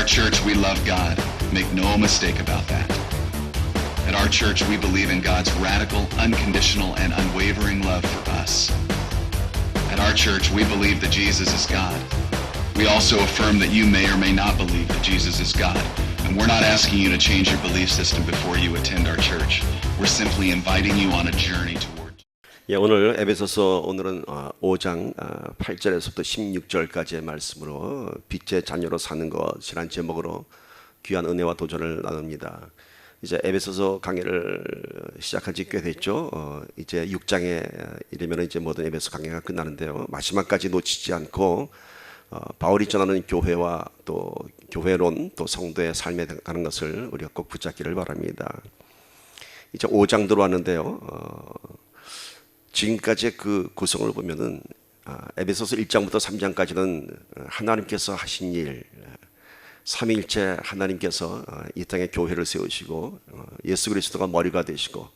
church, we love God. Make no mistake about that. At our church, we believe in God's radical, unconditional, and unwavering love for us. At our church, we believe that Jesus is God. We also affirm that you may or may not believe that Jesus is God. And we're not asking you to change your belief system before you attend our church. We're simply inviting you on a journey toward. 예, 오늘 에베소서 오늘은 5장 8절에서부터 16절까지의 말씀으로 빛의 자녀로 사는 것이란 제목으로 귀한 은혜와 도전을 나눕니다. 이제 에베소서 강의를 시작한 지 꽤 됐죠. 이제 6장에 이르면 이제 모든 에베소 강의가 끝나는데요. 마지막까지 놓치지 않고 바울이 전하는 교회와 또 교회론 또 성도의 삶에 가는 것을 우리가 꼭 붙잡기를 바랍니다. 이제 5장 들어왔는데요. 지금까지의 그 구성을 보면은 에베소서 1장부터 3장까지는 하나님께서 하신 일, 삼위일체 하나님께서 이 땅에 교회를 세우시고 예수 그리스도가 머리가 되시고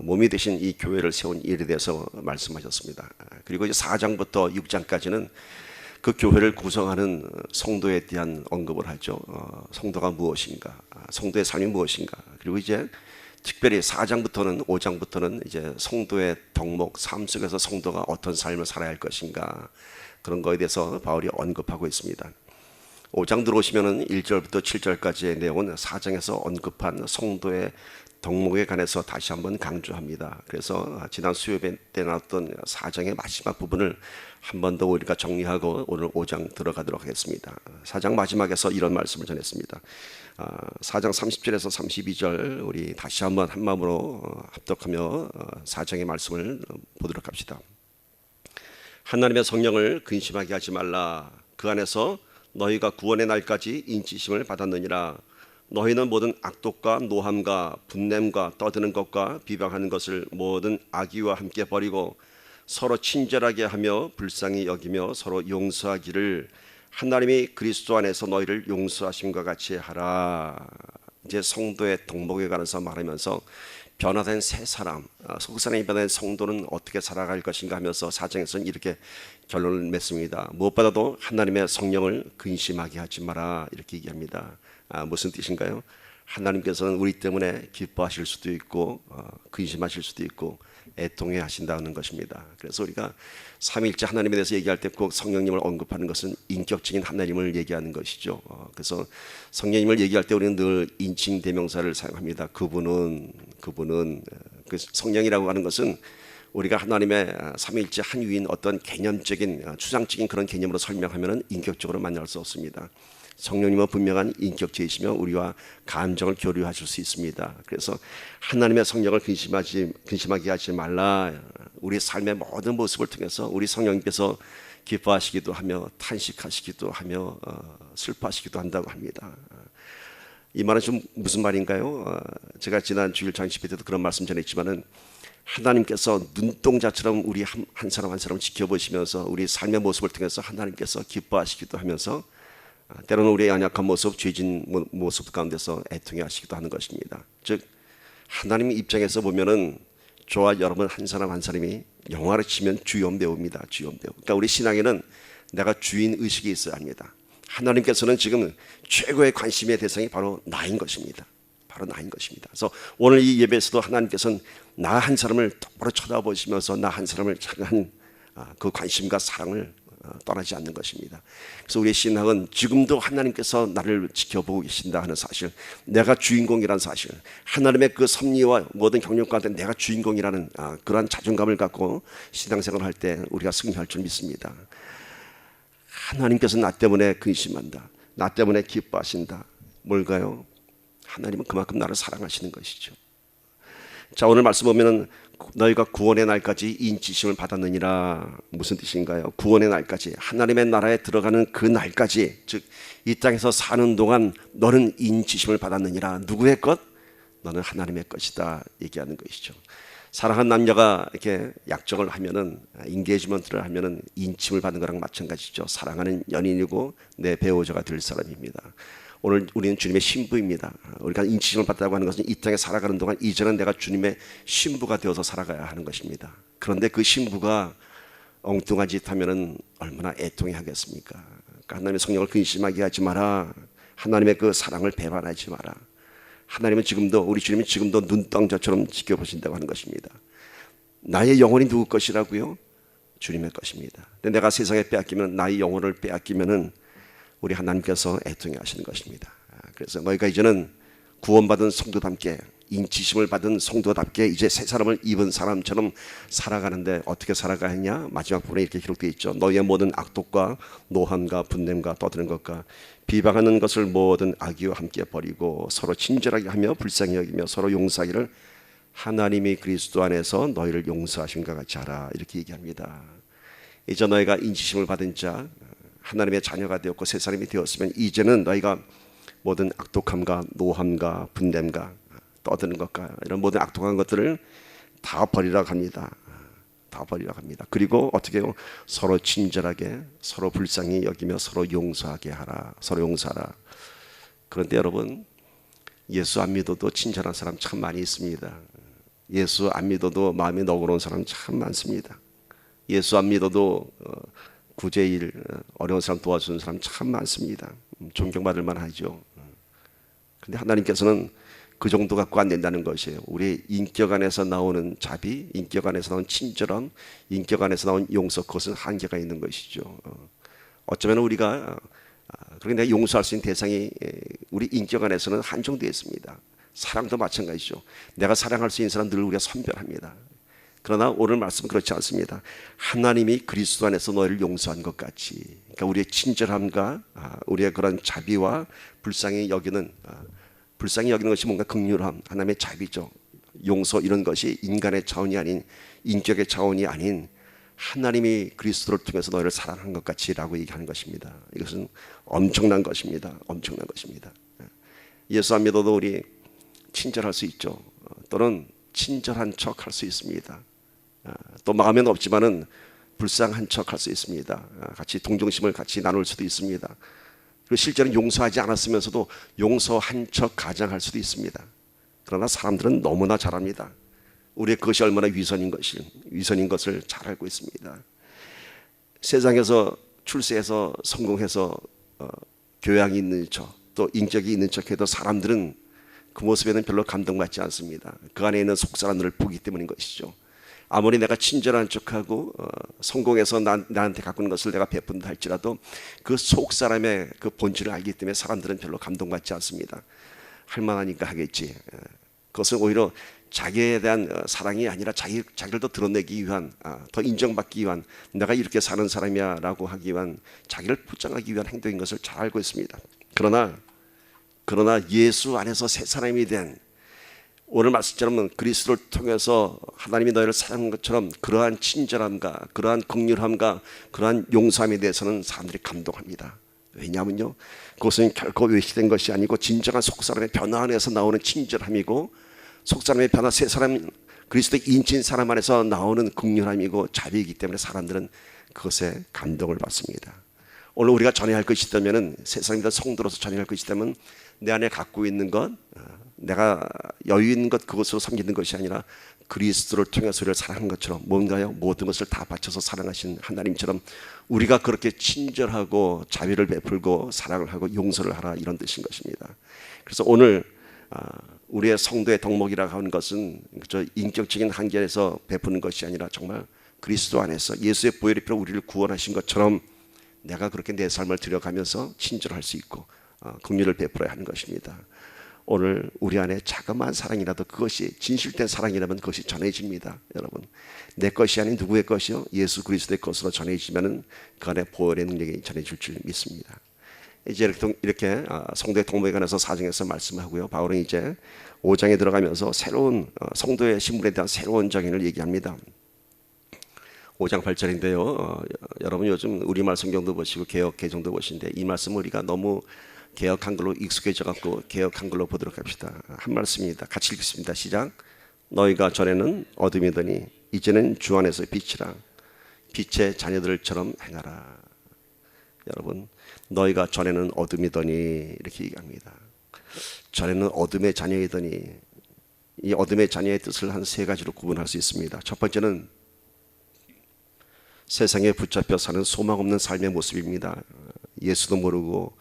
몸이 되신 이 교회를 세운 일에 대해서 말씀하셨습니다. 그리고 이제 4장부터 6장까지는 그 교회를 구성하는 성도에 대한 언급을 하죠. 성도가 무엇인가, 성도의 삶이 무엇인가. 그리고 이제 특별히 4장부터는 5장부터는 이제 성도의 덕목, 삶 속에서 성도가 어떤 삶을 살아야 할 것인가, 그런 거에 대해서 바울이 언급하고 있습니다. 5장 들어오시면은 1절부터 7절까지의 내용은 4장에서 언급한 성도의 덕목에 관해서 다시 한번 강조합니다. 그래서 지난 수요일 때 나왔던 4장의 마지막 부분을 한 번 더 우리가 정리하고 오늘 5장 들어가도록 하겠습니다. 4장 마지막에서 이런 말씀을 전했습니다. 4장 30절에서 32절 우리 다시 한번 한 마음으로 합독하며 4장의 말씀을 보도록 합시다. 하나님의 성령을 근심하게 하지 말라. 그 안에서 너희가 구원의 날까지 인치심을 받았느니라. 너희는 모든 악독과 노함과 분냄과 떠드는 것과 비방하는 것을 모든 악의와 함께 버리고 서로 친절하게 하며 불쌍히 여기며 서로 용서하기를 하나님이 그리스도 안에서 너희를 용서하심과 같이 하라. 이제 성도의 덕목에 관해서 말하면서 변화된 새 사람, 속사람이 변화된 성도는 어떻게 살아갈 것인가 하면서 4장에서는 이렇게 결론을 맺습니다. 무엇보다도 하나님의 성령을 근심하게 하지 마라, 이렇게 얘기합니다. 무슨 뜻인가요? 하나님께서는 우리 때문에 기뻐하실 수도 있고 근심하실 수도 있고 애통해 하신다는 것입니다. 그래서 우리가 삼위일체 하나님에 대해서 얘기할 때 꼭 성령님을 언급하는 것은 인격적인 하나님을 얘기하는 것이죠. 그래서 성령님을 얘기할 때 우리는 늘 인칭 대명사를 사용합니다. 그분은 그 성령이라고 하는 것은 우리가 하나님의 삼위일체 한 위인 어떤 개념적인 추상적인 그런 개념으로 설명하면 인격적으로 만날 수 없습니다. 성령님은 분명한 인격체이시며 우리와 감정을 교류하실 수 있습니다. 그래서 하나님의 성령을 근심하게 하지 말라. 우리 삶의 모든 모습을 통해서 우리 성령님께서 기뻐하시기도 하며 탄식하시기도 하며 슬퍼하시기도 한다고 합니다. 이 말은 좀 무슨 말인가요? 제가 지난 주일 장식회 때도 그런 말씀 전했지만은 하나님께서 눈동자처럼 우리 한 사람 한 사람 지켜보시면서 우리 삶의 모습을 통해서 하나님께서 기뻐하시기도 하면서 때로는 우리의 연약한 모습, 죄진 모습 가운데서 애통해 하시기도 하는 것입니다. 즉 하나님 입장에서 보면은 저와 여러분 한 사람 한 사람이 영화를 치면 주연 배우입니다. 주연 배우. 그러니까 우리 신앙에는 내가 주인 의식이 있어야 합니다. 하나님께서는 지금 최고의 관심의 대상이 바로 나인 것입니다. 바로 나인 것입니다. 그래서 오늘 이 예배에서도 하나님께서는 나 한 사람을 똑바로 쳐다보시면서 나 한 사람을 향한 그 관심과 사랑을 떠나지 않는 것입니다. 그래서 우리의 신앙은 지금도 하나님께서 나를 지켜보고 계신다 하는 사실, 내가 주인공이라는 사실, 하나님의 그 섭리와 모든 경륜 가운데 내가 주인공이라는 그러한 자존감을 갖고 신앙생활을 할 때 우리가 승리할 줄 믿습니다. 하나님께서 나 때문에 근심한다, 나 때문에 기뻐하신다. 뭘까요? 하나님은 그만큼 나를 사랑하시는 것이죠. 자, 오늘 말씀 보면은 너희가 구원의 날까지 인치심을 받았느니라. 무슨 뜻인가요? 구원의 날까지, 하나님의 나라에 들어가는 그 날까지, 즉 이 땅에서 사는 동안 너는 인치심을 받았느니라. 누구의 것? 너는 하나님의 것이다 얘기하는 것이죠. 사랑하는 남녀가 이렇게 약정을 하면은, 인게이지먼트를 하면은 인침을 받는 거랑 마찬가지죠. 사랑하는 연인이고 내 배우자가 될 사람입니다. 오늘 우리는 주님의 신부입니다. 우리가 인치심을 받다고 하는 것은 이 땅에 살아가는 동안 이제는 내가 주님의 신부가 되어서 살아가야 하는 것입니다. 그런데 그 신부가 엉뚱한 짓 하면은 얼마나 애통해 하겠습니까? 그러니까 하나님의 성령을 근심하게 하지 마라. 하나님의 그 사랑을 배반하지 마라. 하나님은 지금도, 우리 주님이 지금도 눈동자처럼 지켜보신다고 하는 것입니다. 나의 영혼이 누구 것이라고요? 주님의 것입니다. 근데 내가 세상에 빼앗기면, 나의 영혼을 빼앗기면은 우리 하나님께서 애통해 하시는 것입니다. 그래서 너희가 이제는 구원받은 성도답게, 인치심을 받은 성도답게 이제 새 사람을 입은 사람처럼 살아가는데 어떻게 살아가느냐? 마지막 부분에 이렇게 기록되어 있죠. 너희의 모든 악독과 노함과 분냄과 떠드는 것과 비방하는 것을 모든 악의와 함께 버리고 서로 친절하게 하며 불쌍히 여기며 서로 용서하기를 하나님이 그리스도 안에서 너희를 용서하신 것 같이 하라. 이렇게 얘기합니다. 이제 너희가 인치심을 받은 자, 하나님의 자녀가 되었고 새 사람이 되었으면 이제는 너희가 모든 악독함과 노함과 분냄과 떠드는 것과 이런 모든 악독한 것들을 다 버리라고 합니다. 다 버리라고 합니다. 그리고 어떻게 해요? 서로 친절하게, 서로 불쌍히 여기며 서로 용서하게 하라. 서로 용서하라. 그런데 여러분, 예수 안 믿어도 친절한 사람 참 많이 있습니다. 예수 안 믿어도 마음이 너그러운 사람 참 많습니다. 예수 안 믿어도 구제일, 어려운 사람 도와주는 사람 참 많습니다. 존경받을 만하죠. 그런데 하나님께서는 그 정도 갖고 안 된다는 것이에요. 우리의 인격 안에서 나오는 자비, 인격 안에서 나오는 친절함, 인격 안에서 나오는 용서, 그것은 한계가 있는 것이죠. 어쩌면 우리가 그렇게 내가 용서할 수 있는 대상이 우리 인격 안에서는 한정되어 있습니다. 사랑도 마찬가지죠. 내가 사랑할 수 있는 사람 늘 우리가 선별합니다. 그러나 오늘 말씀은 그렇지 않습니다. 하나님이 그리스도 안에서 너희를 용서한 것 같이, 그러니까 우리의 친절함과 우리의 그런 자비와 불쌍히 여기는 것이 뭔가 긍휼함, 하나님의 자비죠. 용서, 이런 것이 인간의 차원이 아닌, 인격의 차원이 아닌 하나님이 그리스도를 통해서 너희를 사랑한 것 같이라고 얘기하는 것입니다. 이것은 엄청난 것입니다. 엄청난 것입니다. 예수 안 믿어도 우리 친절할 수 있죠. 또는 친절한 척 할 수 있습니다. 또 마음에는 없지만은 불쌍한 척 할 수 있습니다. 같이 동정심을 같이 나눌 수도 있습니다. 그리고 실제로 용서하지 않았으면서도 용서한 척 가장할 수도 있습니다. 그러나 사람들은 너무나 잘합니다. 우리의 그것이 얼마나 위선인 것을 잘 알고 있습니다. 세상에서 출세해서 성공해서 교양이 있는 척, 또 인격이 있는 척해도 사람들은 그 모습에는 별로 감동받지 않습니다. 그 안에 있는 속사람들을 보기 때문인 것이죠. 아무리 내가 친절한 척하고 성공해서 나한테 갖고 있는 것을 내가 베푼다 할지라도 그 속사람의 그 본질을 알기 때문에 사람들은 별로 감동받지 않습니다. 할만하니까 하겠지. 그것은 오히려 자기에 대한 사랑이 아니라 자기를 더 드러내기 위한, 더 인정받기 위한, 내가 이렇게 사는 사람이야 라고 하기 위한, 자기를 포장하기 위한 행동인 것을 잘 알고 있습니다. 그러나 예수 안에서 새 사람이 된, 오늘 말씀처럼 그리스도를 통해서 하나님이 너희를 사랑한 것처럼 그러한 친절함과 그러한 긍휼함과 그러한 용서함에 대해서는 사람들이 감동합니다. 왜냐하면요, 그것은 결코 외식된 것이 아니고 진정한 속사람의 변화 안에서 나오는 친절함이고, 속사람의 변화, 새 사람, 그리스도의 인친 사람 안에서 나오는 긍휼함이고 자비이기 때문에 사람들은 그것에 감동을 받습니다. 오늘 우리가 전해야 할 것이 있다면, 새 사람이다 성도로서 전해야 할 것이 있다면, 내 안에 갖고 있는 것, 내가 여유 있는 것, 그것으로 섬기는 것이 아니라 그리스도를 통해서 우리를 사랑한 것처럼, 뭔가요? 모든 것을 다 바쳐서 사랑하신 하나님처럼 우리가 그렇게 친절하고 자비를 베풀고 사랑을 하고 용서를 하라, 이런 뜻인 것입니다. 그래서 오늘 우리의 성도의 덕목이라고 하는 것은 그저 인격적인 한계에서 베푸는 것이 아니라 정말 그리스도 안에서 예수의 보혈의 피로 우리를 구원하신 것처럼 내가 그렇게 내 삶을 들여가면서 친절할 수 있고 긍휼을 베풀어야 하는 것입니다. 오늘 우리 안에 자그마한 사랑이라도, 그것이 진실된 사랑이라면 그것이 전해집니다. 여러분, 내 것이 아닌 누구의 것이요? 예수 그리스도의 것으로 전해지면은 그 안에 보혈의 능력이 전해질 줄 믿습니다. 이제 이렇게 성도의 덕목에 관해서 4장에서 말씀하고요, 바울은 이제 5장에 들어가면서 새로운 성도의 신분에 대한 새로운 정의를 얘기합니다. 5장 8절인데요. 여러분 요즘 우리말 성경도 보시고 개역 개정도 보시는데 이 말씀 우리가 너무 개역 한글로 익숙해져 갖고 개역 한글로 보도록 합시다. 한 말씀입니다. 같이 읽겠습니다. 시작. 너희가 전에는 어둠이더니 이제는 주 안에서 빛이라. 빛의 자녀들처럼 행하라. 여러분, 너희가 전에는 어둠이더니 이렇게 얘기합니다. 전에는 어둠의 자녀이더니, 이 어둠의 자녀의 뜻을 한 세 가지로 구분할 수 있습니다. 첫 번째는 세상에 붙잡혀 사는 소망 없는 삶의 모습입니다. 예수도 모르고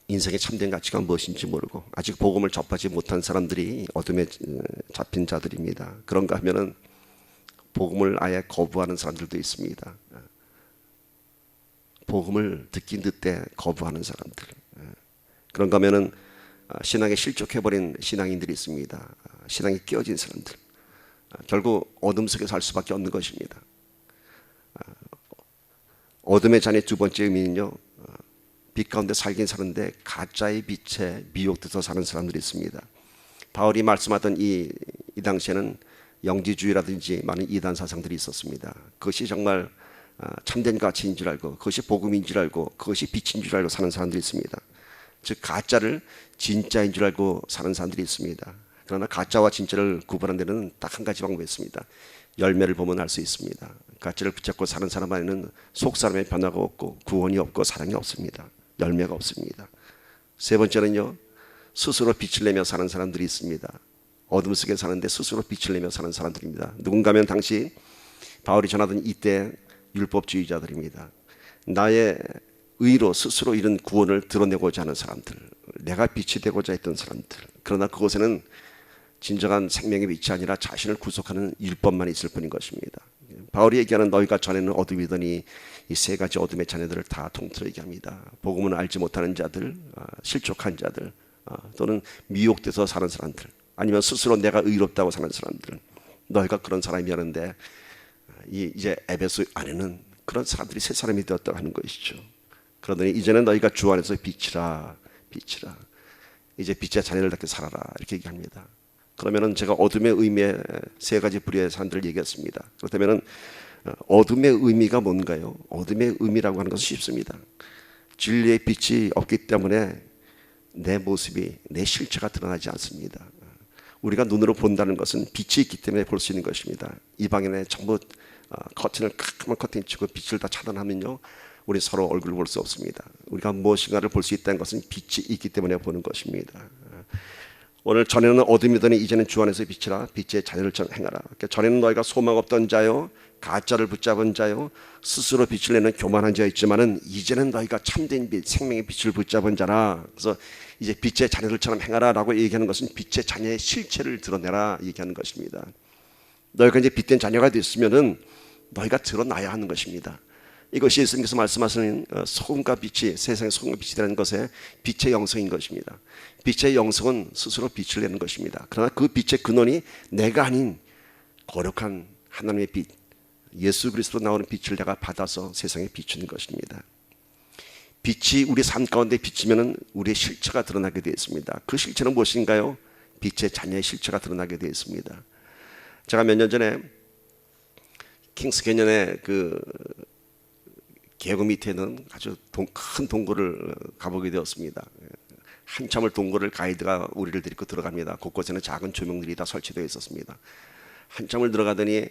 인생의 참된 가치가 무엇인지 모르고 아직 복음을 접하지 못한 사람들이 어둠에 잡힌 자들입니다. 그런가 하면은 복음을 아예 거부하는 사람들도 있습니다. 복음을 듣긴 듣되 거부하는 사람들. 그런가 하면은 신앙에 실족해버린 신앙인들이 있습니다. 신앙이 깨어진 사람들. 결국 어둠 속에 살 수밖에 없는 것입니다. 어둠의 잔의 두 번째 의미는요, 빛 가운데 살긴 사는데 가짜의 빛에 미혹돼서 사는 사람들이 있습니다. 바울이 말씀하던 이 당시에는 영지주의라든지 많은 이단 사상들이 있었습니다. 그것이 정말 참된 가치인 줄 알고, 그것이 복음인 줄 알고, 그것이 빛인 줄 알고 사는 사람들이 있습니다. 즉 가짜를 진짜인 줄 알고 사는 사람들이 있습니다. 그러나 가짜와 진짜를 구분하는 데는 딱 한 가지 방법이 있습니다. 열매를 보면 알 수 있습니다. 가짜를 붙잡고 사는 사람 안에는 속 사람의 변화가 없고 구원이 없고 사랑이 없습니다. 열매가 없습니다. 세 번째는요, 스스로 빛을 내며 사는 사람들이 있습니다. 어둠 속에 사는데 스스로 빛을 내며 사는 사람들입니다. 누군가 하면 당시 바울이 전하던 이때 율법주의자들입니다. 나의 의로 스스로 이룬 구원을 드러내고자 하는 사람들, 내가 빛이 되고자 했던 사람들. 그러나 그곳에는 진정한 생명의 빛이 아니라 자신을 구속하는 율법만 있을 뿐인 것입니다. 바울이 얘기하는 너희가 전에는 어둠이더니 이 세 가지 어둠의 자녀들을 다 통틀어 얘기합니다. 복음을 알지 못하는 자들, 실족한 자들, 또는 미혹돼서 사는 사람들, 아니면 스스로 내가 의롭다고 사는 사람들. 너희가 그런 사람이었는데 이제 에베소 안에는 그런 사람들이 새 사람이 되었다고 하는 것이죠. 그러더니 이제는 너희가 주 안에서 빛이라, 빛이라. 이제 빛의 자녀들답게 살아라, 이렇게 얘기합니다. 그러면은 제가 어둠의 의미의 세 가지 부류의 사람들을 얘기했습니다. 그렇다면은 어둠의 의미가 뭔가요? 어둠의 의미라고 하는 것은 쉽습니다. 진리의 빛이 없기 때문에 내 모습이, 내 실체가 드러나지 않습니다. 우리가 눈으로 본다는 것은 빛이 있기 때문에 볼 수 있는 것입니다. 이 방에 전부 커튼을 까만 커튼 치고 빛을 다 차단하면요, 우리 서로 얼굴을 볼 수 없습니다. 우리가 무엇인가를 볼 수 있다는 것은 빛이 있기 때문에 보는 것입니다. 오늘 전에는 어둠이더니 이제는 주 안에서 빛이라, 빛의 자녀를 행하라. 전에는 너희가 소망 없던 자요, 가짜를 붙잡은 자요, 스스로 빛을 내는 교만한 자였지만은 이제는 너희가 참된 빛, 생명의 빛을 붙잡은 자라. 그래서 이제 빛의 자녀들처럼 행하라라고 얘기하는 것은 빛의 자녀의 실체를 드러내라 얘기하는 것입니다. 너희가 이제 빛된 자녀가 됐으면은 너희가 드러나야 하는 것입니다. 이것이 예수님께서 말씀하시는 소금과 빛이, 세상의 소금과 빛이 되는 것의 빛의 영성인 것입니다. 빛의 영성은 스스로 빛을 내는 것입니다. 그러나 그 빛의 근원이 내가 아닌 거룩한 하나님의 빛, 예수 그리스도로 나오는 빛을 내가 받아서 세상에 비추는 것입니다. 빛이 우리 삶 가운데 비치면 우리의 실체가 드러나게 되어 있습니다. 그 실체는 무엇인가요? 빛의 자녀의 실체가 드러나게 되어 있습니다. 제가 몇 년 전에 킹스 캐년의 그 계곡 밑에는 아주 큰 동굴을 가보게 되었습니다. 한참을 동굴을 가이드가 우리를 데리고 들어갑니다. 곳곳에는 작은 조명들이 다 설치되어 있었습니다. 한참을 들어가더니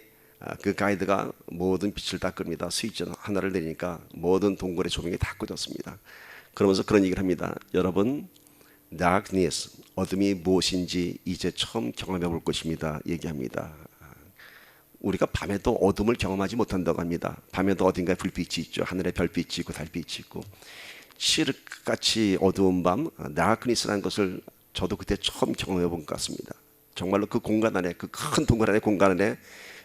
그 가이드가 모든 빛을 다 끕니다. 스위치 하나를 내리니까 모든 동굴의 조명이 다 꺼졌습니다. 그러면서 그런 얘기를 합니다. 여러분, darkness, 어둠이 무엇인지 이제 처음 경험해 볼 것입니다. 얘기합니다. 우리가 밤에도 어둠을 경험하지 못한다고 합니다. 밤에도 어딘가에 불빛이 있죠. 하늘에 별빛이 있고 달빛이 있고. 칠흑같이 어두운 밤, 다크니스라는 것을 저도 그때 처음 경험해 본 것 같습니다. 정말로 그 공간 안에, 그 큰 동굴 안에 공간 안에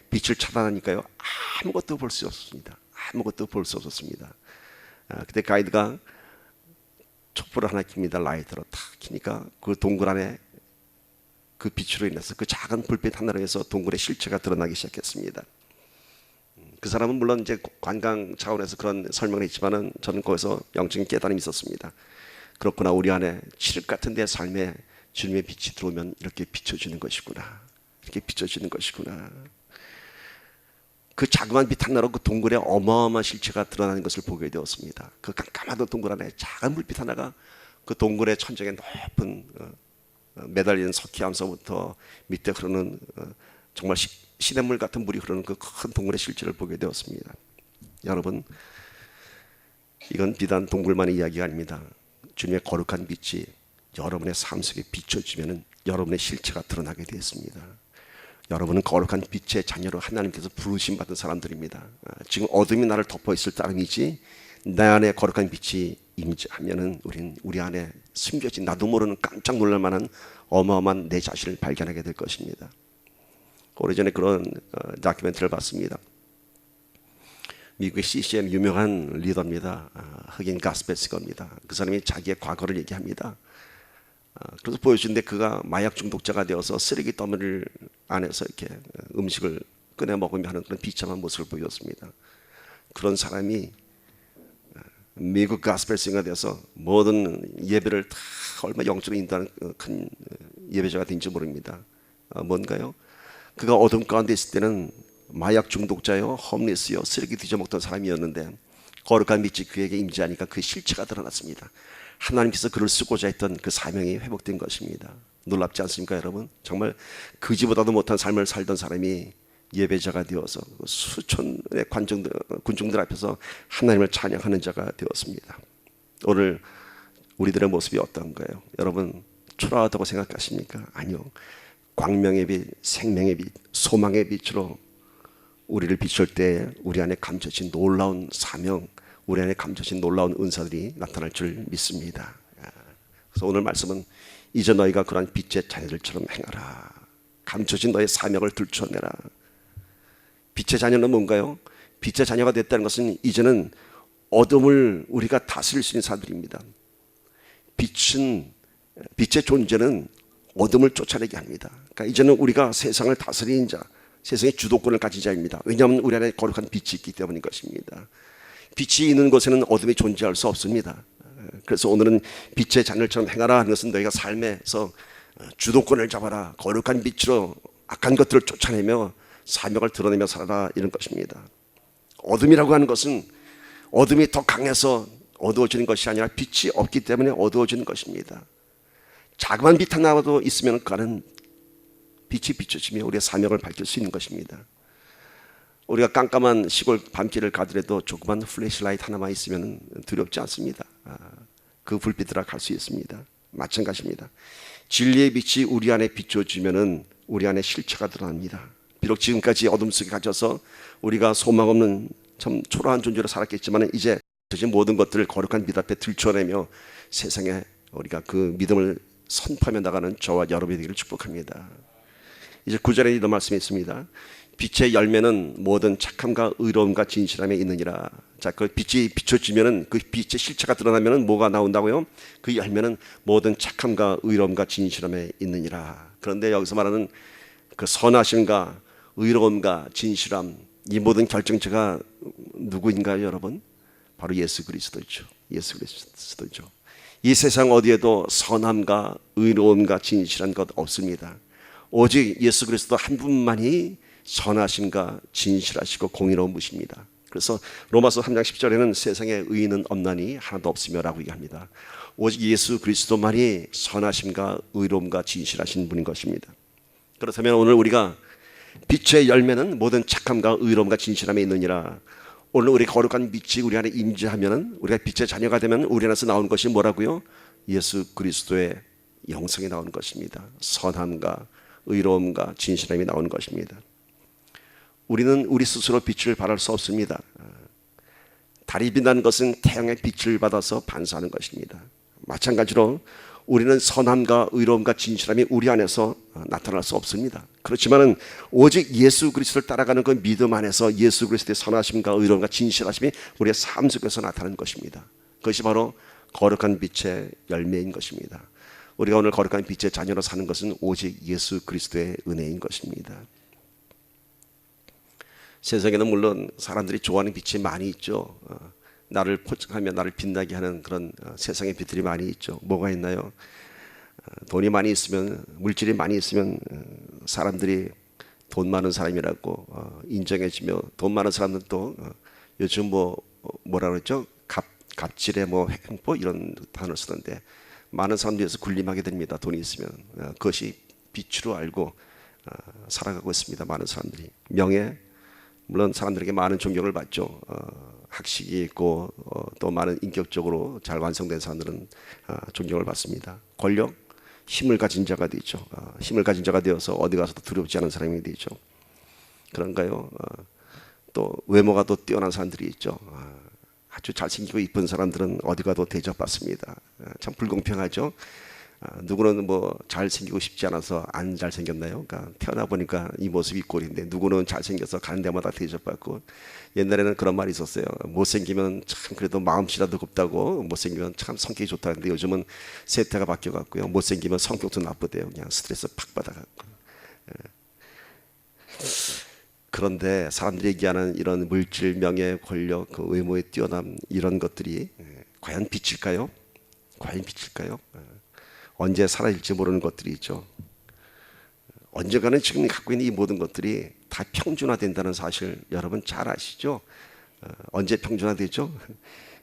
빛을 차단하니까요, 아무것도 볼 수 없었습니다. 아무것도 볼 수 없었습니다. 그때 가이드가 촛불을 하나 킵니다. 라이터로 탁 켜니까 그 동굴 안에 그 빛으로 인해서, 그 작은 불빛 하나로 해서 동굴의 실체가 드러나기 시작했습니다. 그 사람은 물론 이제 관광 차원에서 그런 설명을 했지만은 저는 거기서 영적인 깨달음이 있었습니다. 그렇구나, 우리 안에 칠흑 같은 데 삶에 주님의 빛이 들어오면 이렇게 비춰지는 것이구나. 이렇게 비춰지는 것이구나. 그 자그마한 빛 하나로 그 동굴의 어마어마한 실체가 드러나는 것을 보게 되었습니다. 그 깜깜하던 동굴 안에 작은 불빛 하나가 그 동굴의 천장에 높은 매달리는 석회암서부터 밑에 흐르는 정말 시냇물 같은 물이 흐르는 그 큰 동굴의 실체를 보게 되었습니다. 여러분, 이건 비단 동굴만의 이야기가 아닙니다. 주님의 거룩한 빛이 여러분의 삶 속에 비춰지면 여러분의 실체가 드러나게 되었습니다. 여러분은 거룩한 빛의 자녀로 하나님께서 부르심 받은 사람들입니다. 지금 어둠이 나를 덮어 있을 따름이지 내 안에 거룩한 빛이 임재하면은 우린 우리 안에 숨겨진 나도 모르는 깜짝 놀랄 만한 어마어마한 내 자신을 발견하게 될 것입니다. 오래전에 그런 다큐멘터리를 봤습니다. 미국의 CCM 유명한 리더입니다. 흑인 가스펠스거입니다. 그 사람이 자기의 과거를 얘기합니다. 그래서 보여주는데 그가 마약 중독자가 되어서 쓰레기 더미를 안에서 이렇게 음식을 꺼내 먹으며 하는 그런 비참한 모습을 보였습니다. 그런 사람이 미국 가스펠싱어가 돼서 모든 예배를 다 얼마 영적으로 인도하는 큰 예배자가 된지 모릅니다. 뭔가요? 그가 어둠 가운데 있을 때는 마약 중독자요, 홈리스요, 쓰레기 뒤져먹던 사람이었는데 거룩한 빛이 그에게 임재하니까 그 실체가 드러났습니다. 하나님께서 그를 쓰고자 했던 그 사명이 회복된 것입니다. 놀랍지 않습니까, 여러분? 정말 그지보다도 못한 삶을 살던 사람이 예배자가 되어서 수천의 군중들 앞에서 하나님을 찬양하는 자가 되었습니다. 오늘 우리들의 모습이 어떤가요? 여러분, 초라하다고 생각하십니까? 아니요. 광명의 빛, 생명의 빛, 소망의 빛으로 우리를 비출 때 우리 안에 감춰진 놀라운 사명, 우리 안에 감춰진 놀라운 은사들이 나타날 줄 믿습니다. 그래서 오늘 말씀은 이제 너희가 그러한 빛의 자녀들처럼 행하라. 감춰진 너의 사명을 들춰내라. 빛의 자녀는 뭔가요? 빛의 자녀가 됐다는 것은 이제는 어둠을 우리가 다스릴 수 있는 사람들입니다. 빛의 존재는 어둠을 쫓아내게 합니다. 그러니까 이제는 우리가 세상을 다스리는 자, 세상의 주도권을 가진 자입니다. 왜냐하면 우리 안에 거룩한 빛이 있기 때문인 것입니다. 빛이 있는 곳에는 어둠이 존재할 수 없습니다. 그래서 오늘은 빛의 자녀처럼 행하라 하는 것은 너희가 삶에서 주도권을 잡아라. 거룩한 빛으로 악한 것들을 쫓아내며 사명을 드러내며 살아라, 이런 것입니다. 어둠이라고 하는 것은 어둠이 더 강해서 어두워지는 것이 아니라 빛이 없기 때문에 어두워지는 것입니다. 자그만 빛 하나라도 있으면 그는 빛이 비춰지며 우리의 사명을 밝힐 수 있는 것입니다. 우리가 깜깜한 시골 밤길을 가더라도 조그만 플래시라이트 하나만 있으면 두렵지 않습니다. 그 불빛으로 갈 수 있습니다. 마찬가지입니다. 진리의 빛이 우리 안에 비춰지면은 우리 안에 실체가 드러납니다. 비록 지금까지 어둠 속에 갇혀서 우리가 소망 없는 참 초라한 존재로 살았겠지만 이제 모든 것들을 거룩한 빛 앞에 들춰내며 세상에 우리가 그 믿음을 선포하며 나가는 저와 여러분이 되기를 축복합니다. 이제 9절에 이런 말씀이 있습니다. 빛의 열매는 모든 착함과 의로움과 진실함에 있느니라. 자, 그 빛이 비춰지면은 그 빛의 실체가 드러나면은 뭐가 나온다고요? 그 열매는 모든 착함과 의로움과 진실함에 있느니라. 그런데 여기서 말하는 그 선하심과 의로움과 진실함, 이 모든 결정체가 누구인가요, 여러분? 바로 예수 그리스도죠. 예수 그리스도죠. 이 세상 어디에도 선함과 의로움과 진실한 것 없습니다. 오직 예수 그리스도 한 분만이 선하심과 진실하시고 공의로운 분이십니다. 그래서 로마서 3장 10절에는 세상에 의인은 없나니 하나도 없으며 라고 얘기합니다. 오직 예수 그리스도만이 선하심과 의로움과 진실하신 분인 것입니다. 그렇다면 오늘 우리가 빛의 열매는 모든 착함과 의로움과 진실함에 있느니라. 오늘 우리 거룩한 빛이 우리 안에 임재하면 우리가 빛의 자녀가 되면 우리 안에서 나오는 것이 뭐라고요? 예수 그리스도의 영성이 나오는 것입니다. 선함과 의로움과 진실함이 나오는 것입니다. 우리는 우리 스스로 빛을 발할 수 없습니다. 달이 빛나는 것은 태양의 빛을 받아서 반사하는 것입니다. 마찬가지로 우리는 선함과 의로움과 진실함이 우리 안에서 나타날 수 없습니다. 그렇지만 오직 예수 그리스도를 따라가는 그 믿음 안에서 예수 그리스도의 선하심과 의로움과 진실하심이 우리의 삶 속에서 나타나는 것입니다. 그것이 바로 거룩한 빛의 열매인 것입니다. 우리가 오늘 거룩한 빛의 자녀로 사는 것은 오직 예수 그리스도의 은혜인 것입니다. 세상에는 물론 사람들이 좋아하는 빛이 많이 있죠. 나를 포착하며 나를 빛나게 하는 그런 세상의 빛들이 많이 있죠. 뭐가 있나요? 돈이 많이 있으면, 물질이 많이 있으면 사람들이 돈 많은 사람이라고 인정해주며, 돈 많은 사람들은 또 요즘 뭐라 그랬죠? 갑질의 횡포 이런 단어를 쓰는데 많은 사람들에서 군림하게 됩니다. 돈이 있으면. 그것이 빛으로 알고 살아가고 있습니다. 많은 사람들이. 명예, 물론 사람들에게 많은 존경을 받죠. 학식이 있고 또 많은 인격적으로 잘 완성된 사람들은 존경을 받습니다. 권력, 힘을 가진 자가 되죠. 힘을 가진 자가 되어서 어디 가서도 두렵지 않은 사람이 되죠. 그런가요? 또 외모가 또 뛰어난 사람들이 있죠. 아주 잘생기고 이쁜 사람들은 어디 가도 대접받습니다. 참 불공평하죠. 누구는 뭐 잘생기고 싶지 않아서 안 잘생겼나요? 그러니까 태어나 보니까 이 모습이 꼴인데 누구는 잘생겨서 가는 데마다 대접받고, 옛날에는 그런 말이 있었어요. 못생기면 참 그래도 마음씨라도 곱다고, 못생기면 참 성격이 좋다는데 요즘은 세태가 바뀌어갖고요. 못생기면 성격도 나쁘대요. 그냥 스트레스 팍 받아갖고. 그런데 사람들이 얘기하는 이런 물질, 명예, 권력, 그 외모의 뛰어남, 이런 것들이 과연 빛일까요? 과연 빛일까요? 언제 사라질지 모르는 것들이 있죠. 언젠가는 지금 갖고 있는 이 모든 것들이 다 평준화된다는 사실 여러분 잘 아시죠? 언제 평준화되죠?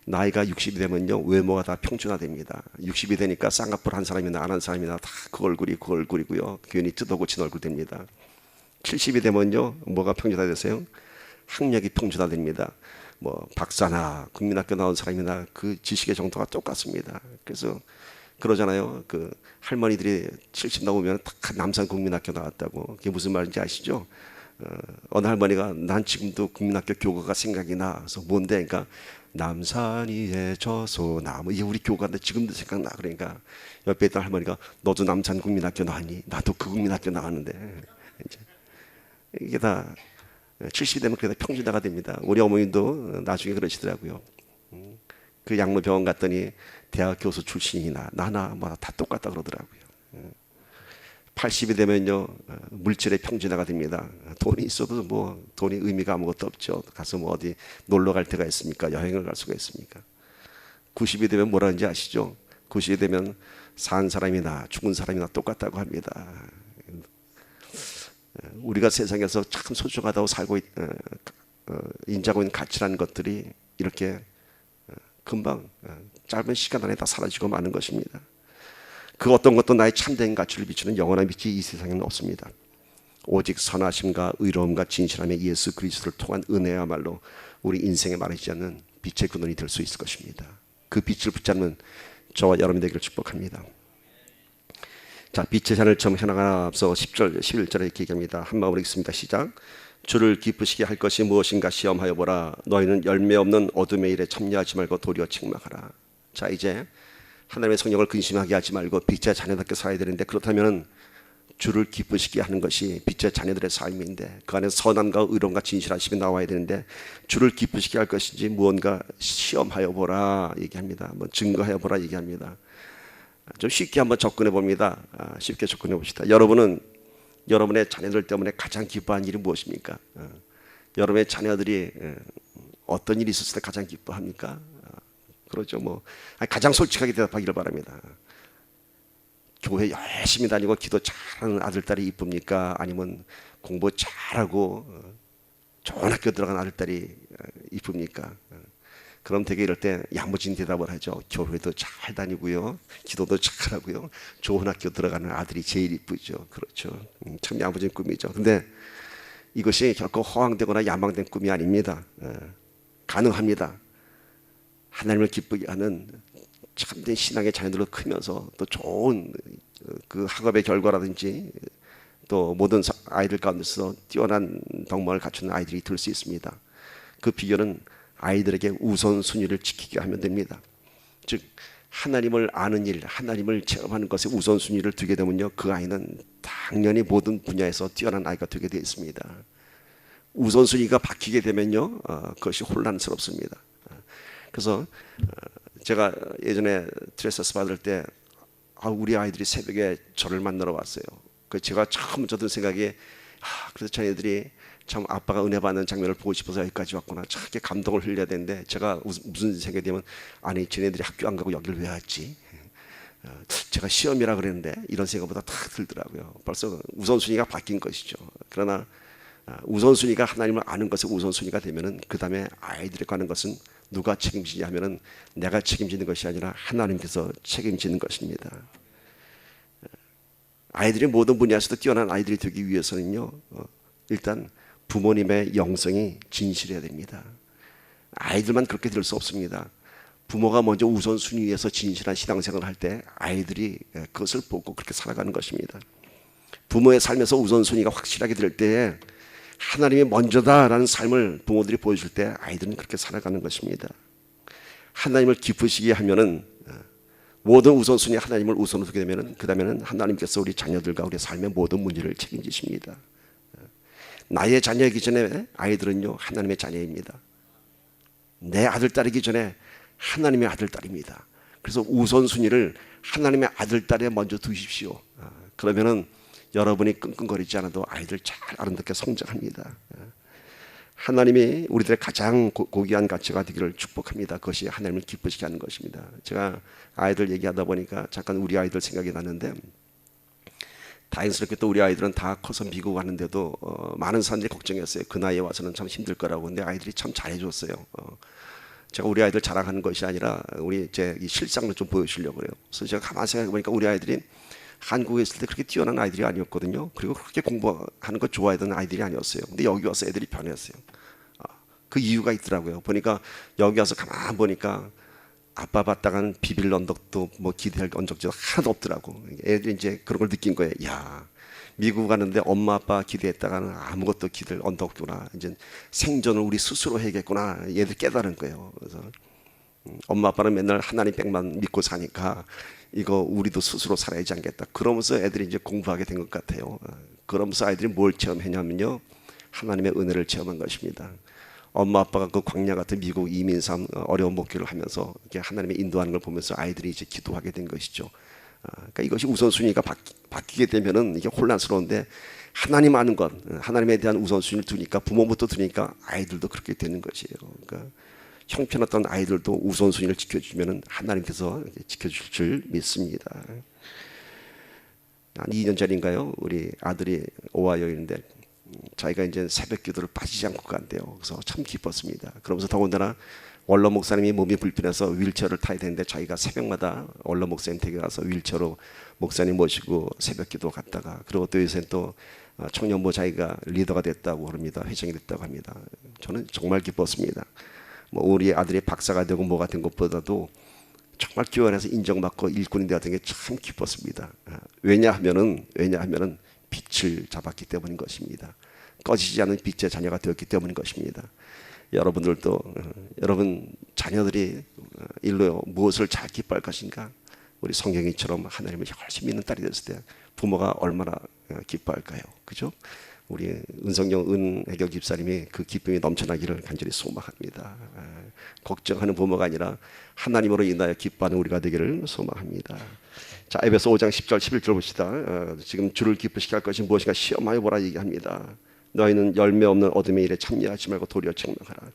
나이가 60이 되면요, 외모가 다 평준화됩니다. 60이 되니까 쌍꺼풀 한 사람이나 안 한 사람이나 다 그 얼굴이 그 얼굴이고요, 괜히 뜯어고친 얼굴 됩니다. 70이 되면요, 뭐가 평준화되세요? 학력이 평준화됩니다. 뭐 박사나 국민학교 나온 사람이나 그 지식의 정도가 똑같습니다. 그래서 그러잖아요. 그 할머니들이 70 나오면 다 남산 국민학교 나왔다고. 그게 무슨 말인지 아시죠? 어느 할머니가 난 지금도 국민학교 교과가 생각이 나. 그래서 뭔데? 그러니까 남산 위에 저 소나무. 이게 우리 교과인데 지금도 생각나. 그러니까 옆에 있던 할머니가 너도 남산 국민학교 나왔니? 나도 그 국민학교 나왔는데. 이게 다 70이 되면 그게 다 평준화가 됩니다. 우리 어머님도 나중에 그러시더라고요. 그 양로병원 갔더니 대학 교수 출신이나 나나 뭐 다 똑같다 그러더라고요. 80이 되면요, 물질의 평준화가 됩니다. 돈이 있어도 뭐 돈이 의미가 아무것도 없죠. 가서 뭐 어디 놀러 갈 데가 있습니까? 여행을 갈 수가 있습니까? 90이 되면 뭐라는지 아시죠? 90이 되면 산 사람이나 죽은 사람이나 똑같다고 합니다. 우리가 세상에서 참 소중하다고 살고 인지하고 있는 가치라는 것들이 이렇게 금방 짧은 시간 안에 다 사라지고 마는 것입니다. 그 어떤 것도 나의 참된 가치를 비추는 영원한 빛이 이 세상에는 없습니다. 오직 선하심과 의로움과 진실함의 예수 그리스도를 통한 은혜야말로 우리 인생에 마르지 않는 빛의 근원이 될 수 있을 것입니다. 그 빛을 붙잡는 저와 여러분이 되기를 축복합니다. 자, 빛의 잔을 처음 해나가 앞서 10절, 11절에 이렇게 얘기합니다. 한 마음으로 읽습니다. 시작. 주를 기쁘시게 할 것이 무엇인가 시험하여 보라. 너희는 열매 없는 어둠의 일에 참여하지 말고 도리어 책망하라. 자, 이제 하나님의 성령을 근심하게 하지 말고 빛의 자녀답게 살아야 되는데, 그렇다면 주를 기쁘시게 하는 것이 빛의 자녀들의 삶인데 그 안에 선함과 의로움과 진실하심이 나와야 되는데, 주를 기쁘시게 할 것인지 무언가 시험하여 보라 얘기합니다. 한번 증거하여 보라 얘기합니다. 좀 쉽게 한번 접근해 봅니다. 쉽게 접근해 봅시다. 여러분은 여러분의 자녀들 때문에 가장 기뻐한 일이 무엇입니까? 여러분의 자녀들이 어떤 일이 있었을 때 가장 기뻐합니까? 그렇죠. 뭐 가장 솔직하게 대답하기를 바랍니다. 교회 열심히 다니고 기도 잘하는 아들 딸이 이쁩니까? 아니면 공부 잘하고 좋은 학교 들어간 아들 딸이 이쁩니까? 그럼 되게 이럴 때 야무진 대답을 하죠. 교회도 잘 다니고요, 기도도 잘하고요, 좋은 학교 들어가는 아들이 제일 이쁘죠. 그렇죠. 참 야무진 꿈이죠. 근데 이것이 결코 허황되거나 야망된 꿈이 아닙니다. 가능합니다. 하나님을 기쁘게 하는 참된 신앙의 자녀들로 크면서 또 좋은 그 학업의 결과라든지 또 모든 아이들 가운데서 뛰어난 덕목을 갖추는 아이들이 될 수 있습니다. 그 비결은 아이들에게 우선순위를 지키게 하면 됩니다. 즉 하나님을 아는 일, 하나님을 체험하는 것에 우선순위를 두게 되면요, 그 아이는 당연히 모든 분야에서 뛰어난 아이가 되게 되어 있습니다. 우선순위가 바뀌게 되면요, 그것이 혼란스럽습니다. 그래서 제가 예전에 트레서스 받을 때 우리 아이들이 새벽에 저를 만나러 왔어요. 그 제가 처음 든 생각이 그래서 자녀들이 참 아빠가 은혜 받는 장면을 보고 싶어서 여기까지 왔구나. 참 이렇게 감동을 흘려야 되는데 제가 무슨 생각이 되면 아니 쟤네들이 학교 안 가고 여기를 왜 왔지? 제가 시험이라 그랬는데 이런 생각보다 탁 들더라고요. 벌써 우선순위가 바뀐 것이죠. 그러나 우선순위가 하나님을 아는 것에 우선순위가 되면은 그 다음에 아이들에 관한 것은 누가 책임지냐 하면은 내가 책임지는 것이 아니라 하나님께서 책임지는 것입니다. 아이들이 모든 분야에서도 뛰어난 아이들이 되기 위해서는요, 일단 부모님의 영성이 진실해야 됩니다. 아이들만 그렇게 될 수 없습니다. 부모가 먼저 우선순위에서 진실한 신앙생활을 할 때 아이들이 그것을 보고 그렇게 살아가는 것입니다. 부모의 삶에서 우선순위가 확실하게 될 때에 하나님이 먼저다라는 삶을 부모들이 보여줄 때 아이들은 그렇게 살아가는 것입니다. 하나님을 기쁘시게 하면은 모든 우선순위 하나님을 우선으로 두게 되면은 그 다음에는 하나님께서 우리 자녀들과 우리 삶의 모든 문제를 책임지십니다. 나의 자녀이기 전에 아이들은요 하나님의 자녀입니다. 내 아들 딸이기 전에 하나님의 아들 딸입니다. 그래서 우선순위를 하나님의 아들 딸에 먼저 두십시오. 그러면은 여러분이 끙끙거리지 않아도 아이들 잘 아름답게 성장합니다. 하나님이 우리들의 가장 고귀한 가치가 되기를 축복합니다. 그것이 하나님을 기쁘시게 하는 것입니다. 제가 아이들 얘기하다 보니까 잠깐 우리 아이들 생각이 나는데, 다행스럽게 또 우리 아이들은 다 커서 미국 가는데도 많은 사람들이 걱정했어요. 그 나이에 와서는 참 힘들 거라고. 근데 아이들이 참 잘해줬어요. 제가 우리 아이들 자랑하는 것이 아니라 우리 제 이 실상을 좀 보여주려고 그래요. 그래서 제가 가만히 생각해 보니까 우리 아이들이 한국에 있을 때 그렇게 뛰어난 아이들이 아니었거든요. 그리고 그렇게 공부하는 거 좋아하던 아이들이 아니었어요. 근데 여기 와서 애들이 변했어요. 그 이유가 있더라고요. 보니까 여기 와서 가만 보니까 아빠 봤다간 비빌 언덕도 뭐 기대할 언덕도 하나도 없더라고. 애들이 이제 그런 걸 느낀 거예요. 야, 미국 가는데 엄마 아빠 기대했다가는 아무것도 기댈 언덕 없구나. 이제 생존을 우리 스스로 해야겠구나. 얘들 깨달은 거예요. 그래서 엄마 아빠는 맨날 하나님 백만 믿고 사니까 이거 우리도 스스로 살아야지 않겠다. 그러면서 애들이 이제 공부하게 된 것 같아요. 그러면서 아이들이 뭘 체험했냐면요, 하나님의 은혜를 체험한 것입니다. 엄마 아빠가 그 광야 같은 미국 이민삼 어려운 목표를 하면서 이렇게 하나님의 인도하는 걸 보면서 아이들이 이제 기도하게 된 것이죠. 그러니까 이것이 우선순위가 바뀌게 되면은 이게 혼란스러운데, 하나님 아는 것, 하나님에 대한 우선순위를 두니까, 부모부터 두니까 아이들도 그렇게 되는 것이에요. 그러니까 형편없던 아이들도 우선순위를 지켜주면은 하나님께서 지켜줄 줄 믿습니다. 한 2년 전인가요? 우리 아들이 오하이오인데 자기가 이제 새벽 기도를 빠지지 않고 간대요. 그래서 참 기뻤습니다. 그러면서 더군다나 원로 목사님이 몸이 불편해서 휠체어를 타야 되는데 자기가 새벽마다 원로 목사님 댁에 가서 휠체어로 목사님 모시고 새벽 기도 갔다가, 그리고 또 요새 또 청년부 자기가 리더가 됐다고 합니다. 회장이 됐다고 합니다. 저는 정말 기뻤습니다. 뭐 우리 아들이 박사가 되고 뭐가 된 것보다도 정말 교회 안에서 인정받고 일꾼이 되었던 게 참 기뻤습니다. 왜냐하면은 빛을 잡았기 때문인 것입니다. 꺼지지 않는 빛의 자녀가 되었기 때문인 것입니다. 여러분들도 여러분 자녀들이 일로 무엇을 잘 기뻐할 것인가? 우리 성경이처럼 하나님을 열심히 믿는 딸이 됐을 때 부모가 얼마나 기뻐할까요? 그죠? 우리 은성영 은혜교 집사님이 그 기쁨이 넘쳐나기를 간절히 소망합니다. 걱정하는 부모가 아니라 하나님으로 인하여 기뻐하는 우리가 되기를 소망합니다. 자, 에베소 5장 10절 11절 봅시다. 지금 주를 기쁘시게 할 것이 무엇인가 시험하여 보라 얘기합니다. 너희는 열매 없는 어둠의 일에 참여하지 말고 도리어 책망하라.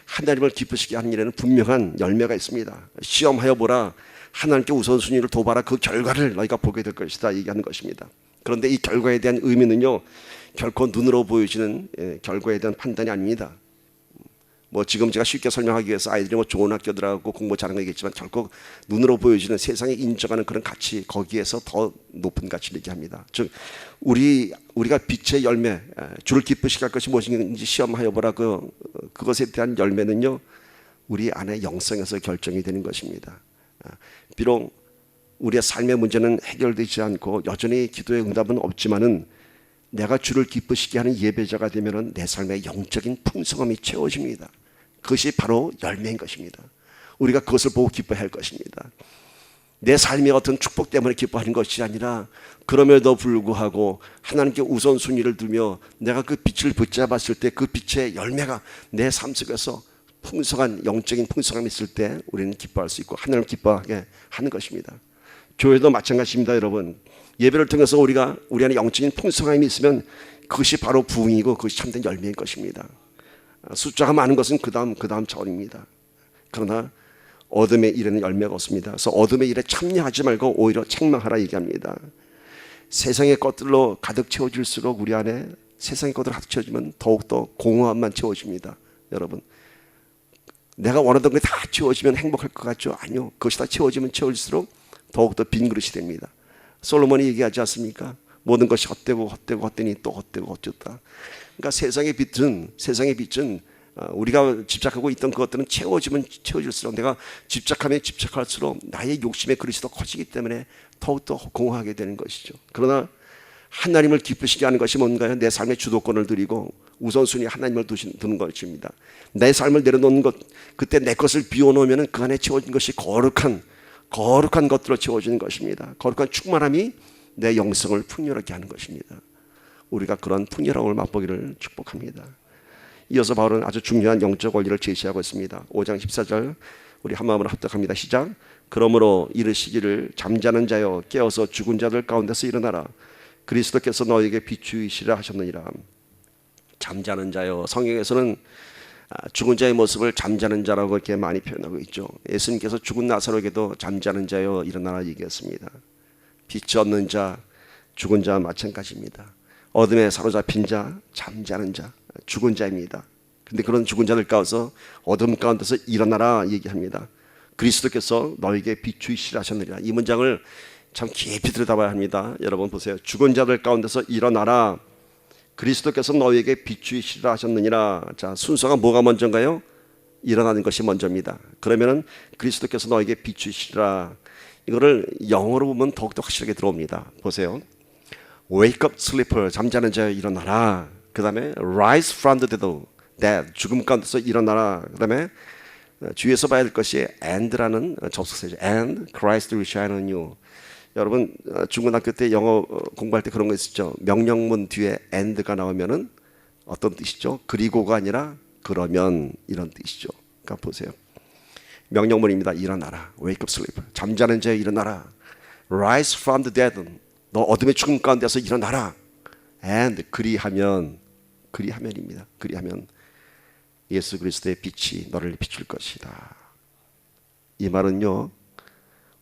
하나님을 기쁘시게 하는 일에는 분명한 열매가 있습니다. 시험하여 보라. 하나님께 우선순위를 둬봐라. 그 결과를 너희가 보게 될 것이다 얘기하는 것입니다. 그런데 이 결과에 대한 의미는요, 결코 눈으로 보여지는 결과에 대한 판단이 아닙니다. 뭐 지금 제가 쉽게 설명하기 위해서 아이들이 뭐 좋은 학교 들어가고 공부 잘하는 거겠지만 결코 눈으로 보여지는 세상에 인정하는 그런 가치, 거기에서 더 높은 가치를 얘기합니다. 즉 우리가 빛의 열매, 주를 기쁘시게 할 것이 무엇인지 시험하여 보라. 그것에 대한 열매는요, 우리 안에 영성에서 결정이 되는 것입니다. 비록 우리의 삶의 문제는 해결되지 않고 여전히 기도의 응답은 없지만은 내가 주를 기쁘시게 하는 예배자가 되면은 내 삶의 영적인 풍성함이 채워집니다. 그것이 바로 열매인 것입니다. 우리가 그것을 보고 기뻐할 것입니다. 내 삶의 어떤 축복 때문에 기뻐하는 것이 아니라, 그럼에도 불구하고 하나님께 우선순위를 두며 내가 그 빛을 붙잡았을 때 그 빛의 열매가 내 삶 속에서 풍성한 영적인 풍성함이 있을 때 우리는 기뻐할 수 있고 하나님을 기뻐하게 하는 것입니다. 교회도 마찬가지입니다. 여러분, 예배를 통해서 우리 안에 영적인 풍성함이 있으면 그것이 바로 부흥이고 그것이 참된 열매인 것입니다. 숫자가 많은 것은 그 다음 차원입니다. 그러나 어둠의 일에는 열매가 없습니다. 그래서 어둠의 일에 참여하지 말고 오히려 책망하라 얘기합니다. 세상의 것들로 가득 채워질수록 우리 안에 세상의 것들로 가득 채워지면 더욱더 공허함만 채워집니다. 여러분, 내가 원하던 게 다 채워지면 행복할 것 같죠? 아니요. 그것이 다 채워지면 채워질수록 더욱더 빈 그릇이 됩니다. 솔로몬이 얘기하지 않습니까? 모든 것이 헛되니 또 헛되다. 그러니까 세상의 빛은 우리가 집착하고 있던 그것들은 채워지면 채워질수록, 내가 집착하면 집착할수록 나의 욕심의 그릇이 더 커지기 때문에 더욱더 공허하게 되는 것이죠. 그러나 하나님을 기쁘시게 하는 것이 뭔가요? 내 삶의 주도권을 드리고 우선순위 하나님을 두는 것입니다. 내 삶을 내려놓는 것, 그때 내 것을 비워놓으면 그 안에 채워진 것이 거룩한 것들로 채워지는 것입니다. 거룩한 충만함이 내 영성을 풍요롭게 하는 것입니다. 우리가 그런 풍요로움을 맛보기를 축복합니다. 이어서 바울은 아주 중요한 영적 원리를 제시하고 있습니다. 5장 14절 우리 한마음으로 합독합니다. 시작. 그러므로 이르시기를 잠자는 자여 깨어서 죽은 자들 가운데서 일어나라. 그리스도께서 너에게 비추이시라 하셨느니라. 잠자는 자여, 성경에서는 죽은 자의 모습을 잠자는 자라고 이렇게 많이 표현하고 있죠. 예수님께서 죽은 나사로에게도 잠자는 자여 일어나라 얘기했습니다. 빛이 없는 자, 죽은 자와 마찬가지입니다. 어둠에 사로잡힌 자, 잠자는 자, 죽은 자입니다. 근데 그런 죽은 자들 가운데서 어둠 가운데서 일어나라 얘기합니다. 그리스도께서 너에게 비추이시라 하셨느니라. 이 문장을 참 깊이 들여다봐야 합니다. 여러분 보세요. 죽은 자들 가운데서 일어나라. 그리스도께서 너에게 비추이시라 하셨느니라. 자, 순서가 뭐가 먼저인가요? 일어나는 것이 먼저입니다. 그러면은 그리스도께서 너에게 비추이시라. 이거를 영어로 보면 더욱더 확실하게 들어옵니다. 보세요. Wake up sleeper, 잠자는 자여 일어나라. 그 다음에 rise from the dead, 죽음 가운데서 일어나라. 그 다음에 주위에서 봐야 될 것이 and라는 접속사죠. And Christ will shine on you. 여러분 중고등학교 때 영어 공부할 때 그런 거 있었죠. 명령문 뒤에 and가 나오면은 어떤 뜻이죠? 그리고가 아니라 그러면 이런 뜻이죠. 그러니까 보세요. 명령문입니다. 일어나라. Wake up sleeper. 잠자는 자여 일어나라. Rise from the dead. 너 어둠의 죽음 가운데서 일어나라. And 그리하면입니다. 그리하면 예수 그리스도의 빛이 너를 비출 것이다. 이 말은요,